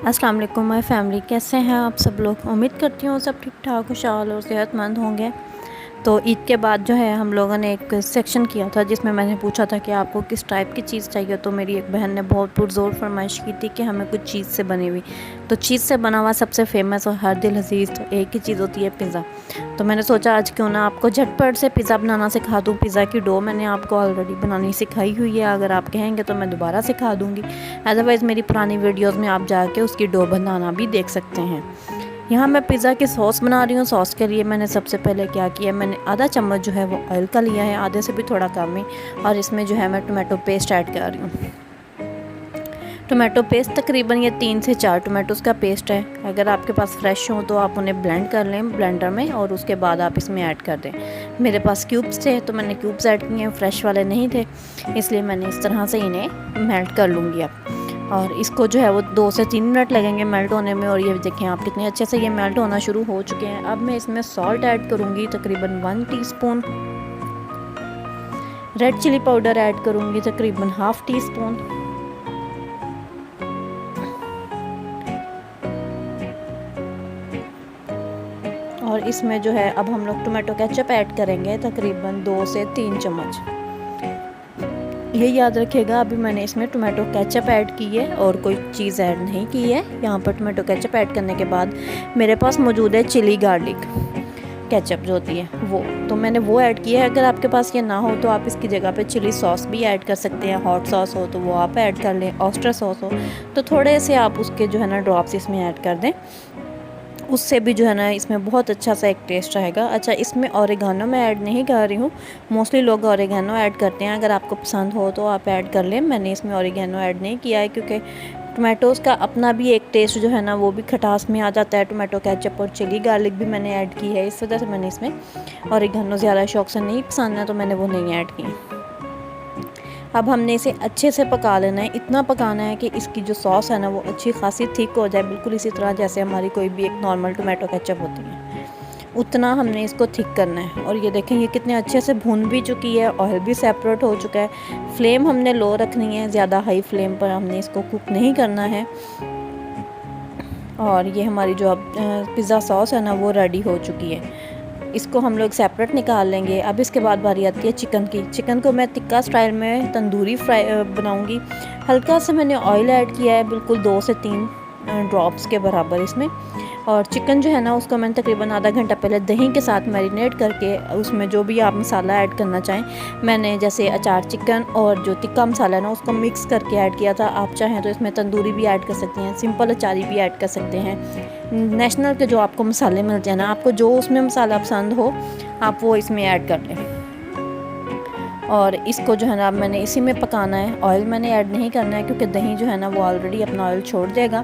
अस्सलाम वालेकुम my family, कैसे हैं आप सब लोग। उम्मीद करती हूँ सब ठीक ठाक खुशहाल और सेहतमंद होंगे। तो ईद के बाद जो है हम लोगों ने एक सेक्शन किया था जिसमें मैंने पूछा था कि आपको किस टाइप की चीज़ चाहिए। तो मेरी एक बहन ने बहुत पुरज़ोर फरमाइश की थी कि हमें कुछ चीज़ से बनी हुई। तो चीज़ से बना हुआ सबसे फेमस और हर दिल अजीज़ तो एक ही चीज़ होती है, पिज़्ज़ा। तो मैंने सोचा आज क्यों ना आपको झटपट से पिज़्ज़ा बनाना सिखा दूँ। पिज़्ज़ा की डो मैंने आपको ऑलरेडी बनानी सिखाई हुई है, अगर आप कहेंगे तो मैं दोबारा सिखा दूँगी। अदरवाइज़ मेरी पुरानी वीडियोज़ में आप जाके उसकी डो बनाना भी देख सकते हैं। यहाँ मैं पिज़्ज़ा की सॉस बना रही हूँ। सॉस के लिए मैंने सबसे पहले क्या किया, मैंने आधा चम्मच जो है वो ऑयल का लिया है, आधे से भी थोड़ा कम है। और इसमें जो है मैं टोमेटो पेस्ट ऐड कर रही हूँ। टोमेटो पेस्ट तकरीबन ये 3 से 4 टोमेटोज़ का पेस्ट है। अगर आपके पास फ्रेश हो तो आप उन्हें ब्लेंड कर लें ब्लेंडर में और उसके बाद आप इसमें ऐड कर दें। मेरे पास क्यूब्स थे तो मैंने क्यूब्स ऐड किए हैं, फ्रेश वाले नहीं थे, इसलिए मैंने इस तरह से इन्हें मेल्ट कर लूँगी अब। और इसको जो है वो 2 से 3 मिनट लगेंगे मेल्ट होने में। और ये देखें आप कितने अच्छे से ये मेल्ट होना शुरू हो चुके हैं। अब मैं इसमें सॉल्ट ऐड करूँगी, तकरीबन 1 teaspoon. Red chilli powder add करूँगी, तकरीबन हाफ़ टी स्पून। और इसमें जो है अब हम लोग टोमेटो केचप ऐड करेंगे, तकरीबन 2 से 3 चम्मच। ये याद रखिएगा, अभी मैंने इसमें टोमेटो केचप ऐड की है और कोई चीज़ ऐड नहीं की है। यहाँ पर टोमेटो केचप ऐड करने के बाद मेरे पास मौजूद है चिली गार्लिक केचप जो होती है वो, तो मैंने वो ऐड किया है। अगर आपके पास ये ना हो तो आप इसकी जगह पे चिली सॉस भी ऐड कर सकते हैं। हॉट सॉस हो तो वो आप ऐड कर लें, ऑयस्टर सॉस हो तो थोड़े से आप उसके जो है ना ड्रॉप्स इसमें ऐड कर दें, उससे भी जो है ना इसमें बहुत अच्छा सा एक टेस्ट रहेगा। अच्छा, इसमें ऑरिगानो मैं ऐड नहीं कर रही हूँ, मोस्टली लोग ऑरिगानो ऐड करते हैं। अगर आपको पसंद हो तो आप ऐड कर लें, मैंने इसमें ऑरिगानो ऐड नहीं किया है क्योंकि टोमेटोज़ का अपना भी एक टेस्ट जो है ना वो भी खटास में आ जाता है। टोमेटो केचप और चिली गार्लिक भी मैंने ऐड की है, इस वजह से मैंने इसमें ऑरिगानो ज़्यादा शौक से नहीं पसंद है तो मैंने वो नहीं ऐड की। अब हमने इसे अच्छे से पका लेना है। इतना पकाना है कि इसकी जो सॉस है ना वो अच्छी खासी थिक हो जाए, बिल्कुल इसी तरह जैसे हमारी कोई भी एक नॉर्मल टोमेटो केचप होती है, उतना हमने इसको थिक करना है। और ये देखें ये कितने अच्छे से भून भी चुकी है, ऑयल भी सेपरेट हो चुका है। फ्लेम हमने लो रखनी है, ज़्यादा हाई फ्लेम पर हमने इसको कुक नहीं करना है। और ये हमारी जो अब पिज़्ज़ा सॉस है ना वो रेडी हो चुकी है, इसको हम लोग सेपरेट निकाल लेंगे। अब इसके बाद बारी आती है चिकन की। चिकन को मैं टिक्का स्टाइल में तंदूरी फ्राई बनाऊंगी। हल्का सा मैंने ऑयल ऐड किया है, बिल्कुल 2 से 3 ड्रॉप्स के बराबर इसमें। और चिकन जो है ना उसको मैंने तकरीबन आधा घंटा पहले दही के साथ मैरिनेट करके उसमें जो भी आप मसाला ऐड करना चाहें, मैंने जैसे अचार चिकन और जो टिक्का मसाला है ना उसको मिक्स करके ऐड किया था। आप चाहें तो इसमें तंदूरी भी ऐड कर सकते हैं, सिंपल अचारी भी ऐड कर सकते हैं। नेशनल के जो आपको मसाले मिलते हैं ना, आपको जो उसमें मसाला पसंद हो आप वो इसमें ऐड कर लें। और इसको जो है ना मैंने इसी में पकाना है, ऑयल मैंने ऐड नहीं करना है क्योंकि दही जो है ना वो ऑलरेडी अपना ऑयल छोड़ देगा।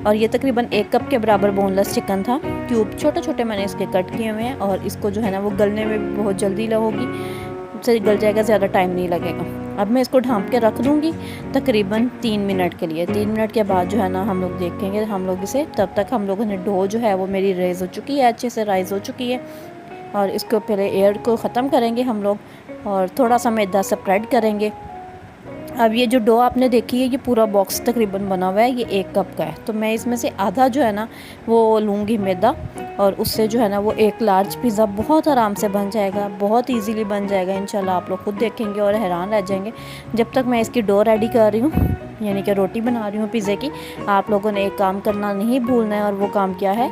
और ये तकरीबन 1 कप के बराबर बोनलेस चिकन था, क्यूब छोटे छोटे मैंने इसके कट किए हुए हैं। और इसको जो है ना वो गलने में भी बहुत जल्दी होगी, से गल जाएगा, ज़्यादा टाइम नहीं लगेगा। अब मैं इसको ढाँप के रख दूँगी तकरीबन 3 मिनट के लिए। 3 मिनट के बाद जो है ना हम लोग देखेंगे हम लोग इसे, तब तक हम लोगों ने डो जो है वो मेरी रेज़ हो चुकी है, अच्छे से राइज़ हो चुकी है। और इसको पहले एयर को ख़त्म करेंगे हम लोग और थोड़ा सा मैदा स्प्रेड करेंगे। अब ये जो डो आपने देखी है ये पूरा बॉक्स तकरीबन बना हुआ है, ये 1 कप का है। तो मैं इसमें से आधा जो है ना वो लूँगी मैदा, और उससे जो है ना वो एक लार्ज पिज़्ज़ा बहुत आराम से बन जाएगा, बहुत इजीली बन जाएगा इंशाल्लाह। आप लोग खुद देखेंगे और हैरान रह जाएंगे। जब तक मैं इसकी डो रेडी कर रही हूँ, यानी कि रोटी बना रही हूँ पिज़्ज़े की, आप लोगों ने एक काम करना नहीं भूलना है। और वो काम क्या है?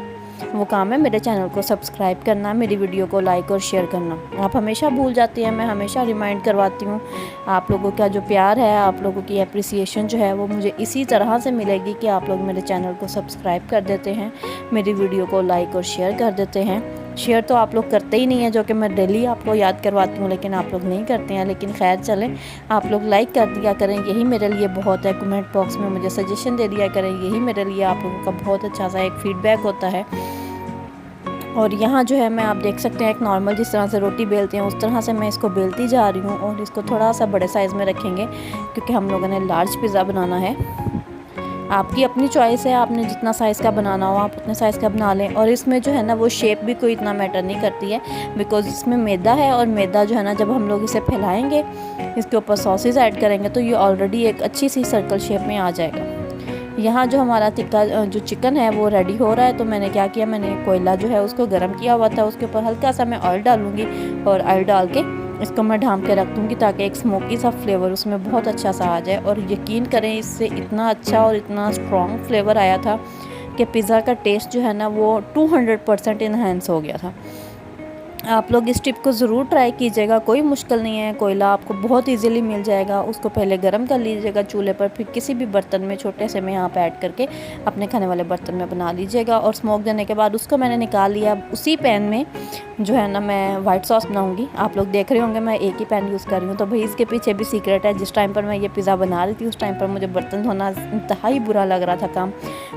वो काम है मेरे चैनल को सब्सक्राइब करना, मेरी वीडियो को लाइक और शेयर करना। आप हमेशा भूल जाती हैं, मैं हमेशा रिमाइंड करवाती हूँ। आप लोगों का जो प्यार है, आप लोगों की अप्रिसिएशन जो है वो मुझे इसी तरह से मिलेगी कि आप लोग मेरे चैनल को सब्सक्राइब कर देते हैं, मेरी वीडियो को लाइक और शेयर कर देते हैं। शेयर तो आप लोग करते ही नहीं है, जो कि मैं डेली आपको याद करवाती हूँ, लेकिन आप लोग नहीं करते हैं। लेकिन खैर चलें, आप लोग लाइक कर दिया करें, यही मेरे लिए बहुत है। कमेंट बॉक्स में मुझे सजेशन दे दिया करें, यही मेरे लिए आप लोगों का बहुत अच्छा सा एक फ़ीडबैक होता है। और यहाँ जो है मैं आप देख सकते हैं एक नॉर्मल जिस तरह से रोटी बेलते हैं उस तरह से मैं इसको बेलती जा रही हूँ। और इसको थोड़ा सा बड़े साइज़ में रखेंगे क्योंकि हम लोगों ने लार्ज पिज़्ज़ा बनाना है। आपकी अपनी चॉइस है, आपने जितना साइज़ का बनाना हो आप उतने साइज़ का बना लें। और इसमें जो है ना वो शेप भी कोई इतना मैटर नहीं करती है, बिकॉज़ इसमें मैदा है। और मैदा जो है ना जब हम लोग इसे फैलाएंगे, इसके ऊपर सॉसेस ऐड करेंगे, तो ये ऑलरेडी एक अच्छी सी सर्कल शेप में आ जाएगा। यहाँ जो हमारा टिक्का जो चिकन है वो रेडी हो रहा है। तो मैंने क्या किया, मैंने कोयला जो है उसको गर्म किया हुआ था, उसके ऊपर हल्का सा मैं ऑयल डालूँगी और ऑयल डाल के इसको मैं ढाँप के रख दूँगी ताकि एक स्मोकी सा फ्लेवर उसमें बहुत अच्छा सा आ जाए। और यकीन करें, इससे इतना अच्छा और इतना स्ट्रॉन्ग फ्लेवर आया था कि पिज़्ज़ा का टेस्ट जो है ना वो 200% इन्हेंस हो गया था। आप लोग इस टिप को ज़रूर ट्राई कीजिएगा, कोई मुश्किल नहीं है। कोयला आपको बहुत इजीली मिल जाएगा। उसको पहले गरम कर लीजिएगा चूल्हे पर, फिर किसी भी बर्तन में छोटे से में यहाँ पे ऐड करके अपने खाने वाले बर्तन में बना लीजिएगा। और स्मोक देने के बाद उसको मैंने निकाल लिया। उसी पैन में जो है ना मैं वाइट सॉस बनाऊंगी। आप लोग देख रहे होंगे मैं एक ही पैन यूज़ कर रही हूँ। तो भाई इसके पीछे भी सीक्रेट है। जिस टाइम पर मैं ये पिज़्ज़ा बना रही थी उस टाइम पर मुझे बर्तन धोना इंतहाई बुरा लग रहा था काम,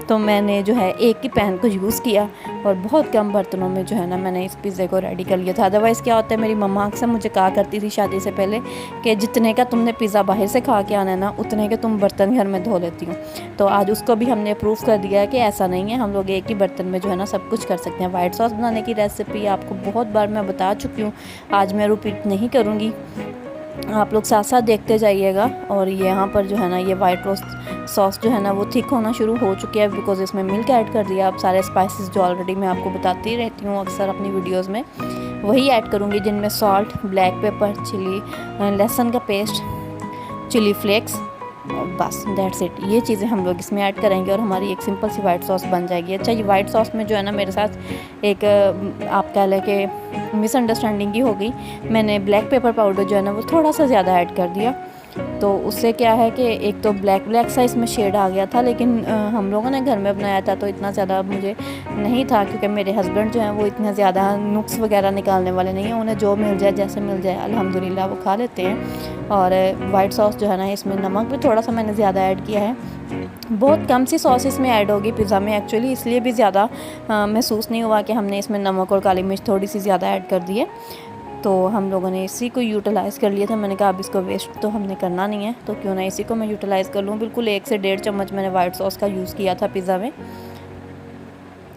तो मैंने जो है एक ही पैन को यूज़ किया और बहुत कम बर्तनों में जो है ना मैंने इस पिज़्ज़े को रेडी कर लिया था। अदरवाइज़ क्या होता है, मेरी मम्मा अक्सर मुझे कहा करती थी शादी से पहले कि जितने का तुमने पिज़्ज़ा बाहर से खा के आना है ना, उतने के तुम बर्तन घर में धो लेती हो। तो आज उसको भी हमने प्रूफ कर दिया है कि ऐसा नहीं है, हम लोग एक ही बर्तन में जो है ना सब कुछ कर सकते हैं। वाइट सॉस बनाने की रेसिपी आपको बहुत बार मैं बता चुकी हूँ, आज मैं रिपीट नहीं करूँगी। आप लोग साथ साथ देखते जाइएगा। और यहाँ पर जो है ना ये वाइट रोस्ट सॉस जो है ना वो थिक होना शुरू हो चुकी है, बिकॉज इसमें मिल्क ऐड कर दिया। अब सारे स्पाइसेस जो ऑलरेडी मैं आपको बताती रहती हूँ अक्सर अपनी वीडियोस में, वही ऐड करूँगी, जिनमें सॉल्ट, ब्लैक पेपर, चिली, लहसुन का पेस्ट, चिली फ्लेक्स, बस दैट्स इट। ये चीज़ें हम लोग इसमें ऐड करेंगे और हमारी एक सिंपल सी वाइट सॉस बन जाएगी। अच्छा, ये वाइट सॉस में जो है ना मेरे साथ एक आप कह लें कि मिसअंडरस्टैंडिंग ही हो गई। मैंने ब्लैक पेपर पाउडर जो है ना वो थोड़ा सा ज़्यादा ऐड कर दिया, तो उससे क्या है कि एक तो ब्लैक सा इसमें शेड आ गया था। लेकिन हम लोगों ने घर में बनाया था तो इतना ज़्यादा मुझे नहीं था, क्योंकि मेरे हस्बैंड जो हैं वो इतना ज़्यादा नुक्स वगैरह निकालने वाले नहीं हैं। उन्हें जो मिल जाए, जैसे मिल जाए, अल्हम्दुलिल्लाह वो खा लेते हैं। और वाइट सॉस जो है ना इसमें नमक भी थोड़ा सा मैंने ज़्यादा ऐड किया है। बहुत कम सी सॉस इसमें ऐड होगी पिज़्ज़ा में एक्चुअली, इसलिए भी ज़्यादा महसूस नहीं हुआ कि हमने इसमें नमक और काली मिर्च थोड़ी सी ज़्यादा ऐड कर दी है। तो हम लोगों ने इसी को यूटिलाइज़ कर लिया था। मैंने कहा अब इसको वेस्ट तो हमने करना नहीं है, तो क्यों ना इसी को मैं यूटिलाइज़ कर लूँ। बिल्कुल 1 से 1.5 चम्मच मैंने वाइट सॉस का यूज़ किया था पिज़्ज़ा में।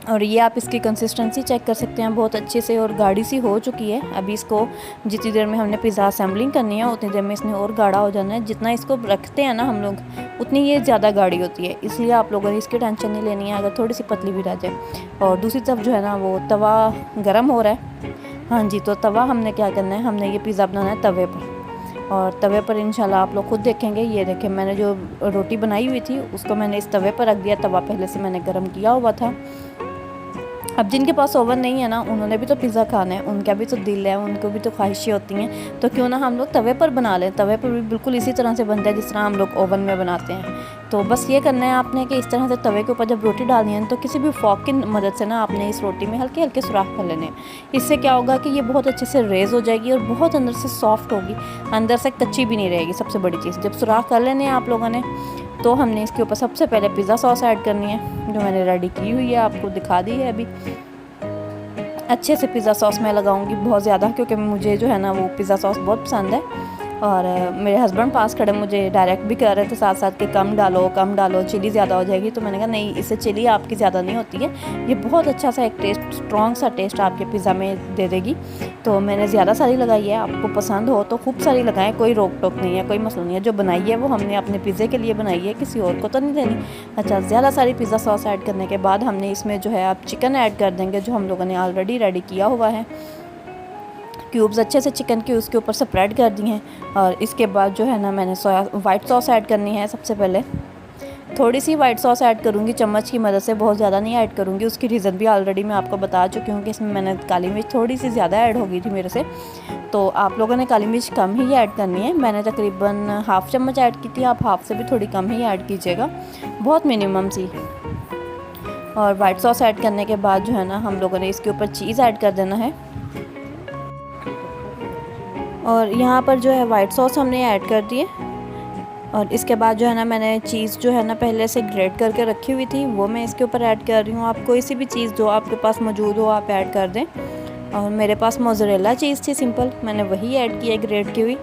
और ये आप इसकी कंसिस्टेंसी चेक कर सकते हैं, बहुत अच्छे से और गाढ़ी सी हो चुकी है। अभी इसको जितनी देर में हमने पिज़्ज़ा असेंबलिंग करनी है उतनी देर में इसने और गाढ़ा हो जाना है। जितना इसको रखते हैं ना हम लोग, उतनी ये ज़्यादा गाढ़ी होती है, इसलिए आप लोगों ने इसकी टेंशन नहीं लेनी है अगर थोड़ी सी पतली भी रह जाए। और दूसरी तरफ जो है ना वो तवा गर्म हो रहा है। हाँ जी, तो तवा हमने क्या करना है, हमने ये पिज़्ज़ा बनाना है तवे पर। और तवे पर इंशाल्लाह आप लोग खुद देखेंगे। ये देखें, मैंने जो रोटी बनाई हुई थी उसको मैंने इस तवे पर रख दिया। तवा पहले से मैंने गर्म किया हुआ था। अब जिनके पास ओवन नहीं है ना, उन्होंने भी तो पिज़्ज़ा खाना है, उनका भी तो दिल है, उनको भी तो ख्वाहिशें होती हैं, तो क्यों ना हम लोग तवे पर बना लें। तवे पर भी बिल्कुल इसी तरह से बनता है जिस तरह हम लोग ओवन में बनाते हैं। तो बस ये करना है आपने कि इस तरह से तवे के ऊपर जब रोटी डालनी है तो किसी भी फॉर्क की मदद से ना आपने इस रोटी में हल्के हल्के सुराख कर लेने। इससे क्या होगा कि ये बहुत अच्छे से रेज़ हो जाएगी और बहुत अंदर से सॉफ्ट होगी, अंदर से कच्ची भी नहीं रहेगी। सबसे बड़ी चीज़, जब सुराख कर लेने हैं आप लोगों ने, तो हमने इसके ऊपर सबसे पहले पिज़्ज़ा सॉस ऐड करनी है, जो मैंने रेडी की हुई है, आपको दिखा दी है अभी। अच्छे से पिज़्ज़ा सॉस मैं लगाऊंगी बहुत ज़्यादा, क्योंकि मुझे जो है ना वो पिज़्ज़ा सॉस बहुत पसंद है। और मेरे हस्बैंड पास खड़े मुझे डायरेक्ट भी कर रहे थे साथ साथ कि कम डालो, चिली ज़्यादा हो जाएगी। तो मैंने कहा नहीं, इससे चिली आपकी ज़्यादा नहीं होती है, ये बहुत अच्छा सा एक टेस्ट, स्ट्रॉन्ग सा टेस्ट आपके पिज़्ज़ा में दे देगी। तो मैंने ज़्यादा सारी लगाई है, आपको पसंद हो तो खूब सारी लगाएं, कोई रोक टोक नहीं है, कोई मसला नहीं है। जो बनाई है वो हमने अपने पिज़्ज़े के लिए बनाई है, किसी और को तो नहीं देनी। अच्छा, ज़्यादा सारी पिज़्ज़ा सॉस ऐड करने के बाद हमने इसमें जो है आप चिकन ऐड कर देंगे, जो हम लोगों ने ऑलरेडी रेडी किया हुआ है। क्यूब्स अच्छे से चिकन के उसके ऊपर स्प्रेड कर दिए हैं। और इसके बाद जो है ना मैंने वाइट सॉस ऐड करनी है। सबसे पहले थोड़ी सी वाइट सॉस ऐड करूँगी चम्मच की मदद से, बहुत ज़्यादा नहीं ऐड करूँगी। उसकी रीज़न भी ऑलरेडी मैं आपको बता चुकी हूँ कि इसमें मैंने काली मिर्च थोड़ी सी ज़्यादा ऐड हो गई थी मेरे से, तो आप लोगों ने काली मिर्च कम ही ऐड करनी है। मैंने तकरीबन हाफ़ चम्मच ऐड की थी, आप हाफ़ से भी थोड़ी कम ही ऐड कीजिएगा, बहुत मिनिमम सी। और वाइट सॉस ऐड करने के बाद जो है ना हम लोगों ने इसके ऊपर चीज़ ऐड कर देना है। और यहाँ पर जो है वाइट सॉस हमने ऐड कर दिए। और इसके बाद जो है ना मैंने चीज़ जो है ना पहले से ग्रेट करके रखी हुई थी, वो मैं इसके ऊपर ऐड कर रही हूँ। आप कोई सी भी चीज़ जो आपके पास मौजूद हो आप ऐड कर दें। और मेरे पास मोज़रेला चीज़ थी सिंपल, मैंने वही ऐड की है ग्रेट की हुई।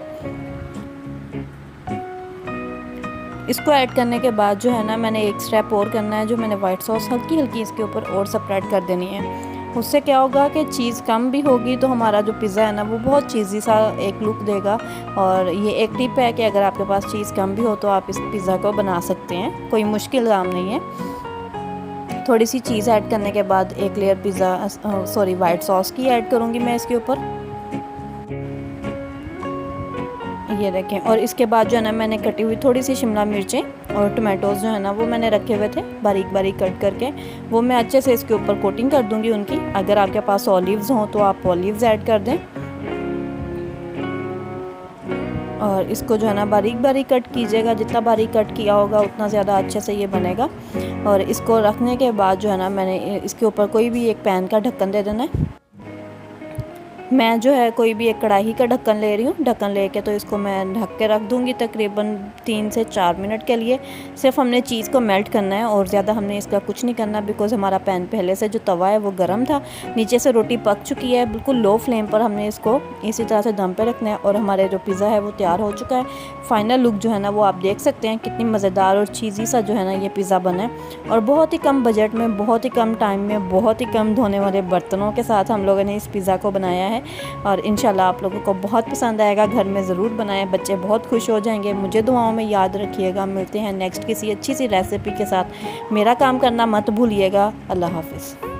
इसको ऐड करने के बाद जो है ना मैंने एक स्टेप और करना है, जो मैंने वाइट सॉस हल्की हल्की इसके ऊपर और स्प्रेड कर देनी है। उससे क्या होगा कि चीज़ कम भी होगी तो हमारा जो पिज़्ज़ा है ना वो बहुत चीज़ी सा एक लुक देगा। और ये एक टिप है कि अगर आपके पास चीज़ कम भी हो तो आप इस पिज़्ज़ा को बना सकते हैं, कोई मुश्किल काम नहीं है। थोड़ी सी चीज़ ऐड करने के बाद एक लेयर वाइट सॉस की ऐड करूँगी मैं इसके ऊपर, ये देखें। और इसके बाद जो है ना मैंने कटी हुई थोड़ी सी शिमला मिर्चें और टमाटोज़ जो है ना वो मैंने रखे हुए थे बारीक बारीक कट करके, वो मैं अच्छे से इसके ऊपर कोटिंग कर दूंगी उनकी। अगर आपके पास ऑलिव्स हों तो आप ऑलिव्स ऐड कर दें। और इसको जो है ना बारीक बारीक कट कीजिएगा, जितना बारीक कट किया होगा उतना ज़्यादा अच्छे से ये बनेगा। और इसको रखने के बाद जो है ना मैंने इसके ऊपर कोई भी एक पैन का ढक्कन दे देना है। मैं जो है कोई भी एक कढ़ाई का ढक्कन ले रही हूँ। ढक्कन लेके तो इसको मैं ढक के रख दूँगी तकरीबन 3 से 4 मिनट के लिए। सिर्फ हमने चीज़ को मेल्ट करना है और ज़्यादा हमने इसका कुछ नहीं करना, बिकॉज़ हमारा पैन पहले से जो तवा है वो गर्म था। नीचे से रोटी पक चुकी है, बिल्कुल लो फ्लेम पर हमने इसको इसी तरह से दम पे रखना है। और हमारे जो पिज़्ज़ा है वो तैयार हो चुका है। फाइनल लुक जो है ना वो आप देख सकते हैं, कितनी मज़ेदार और चीज़ी सा जो है ना ये पिज़्ज़ा बना है। और बहुत ही कम बजट में, बहुत ही कम टाइम में, बहुत ही कम धोने वाले बर्तनों के साथ हम लोगों ने इस पिज़्ज़ा को बनाया है। और इंशाल्लाह आप लोगों को बहुत पसंद आएगा। घर में ज़रूर बनाएं, बच्चे बहुत खुश हो जाएंगे। मुझे दुआओं में याद रखिएगा। मिलते हैं नेक्स्ट किसी अच्छी सी रेसिपी के साथ। मेरा काम करना मत भूलिएगा। अल्लाह हाफ़िज़।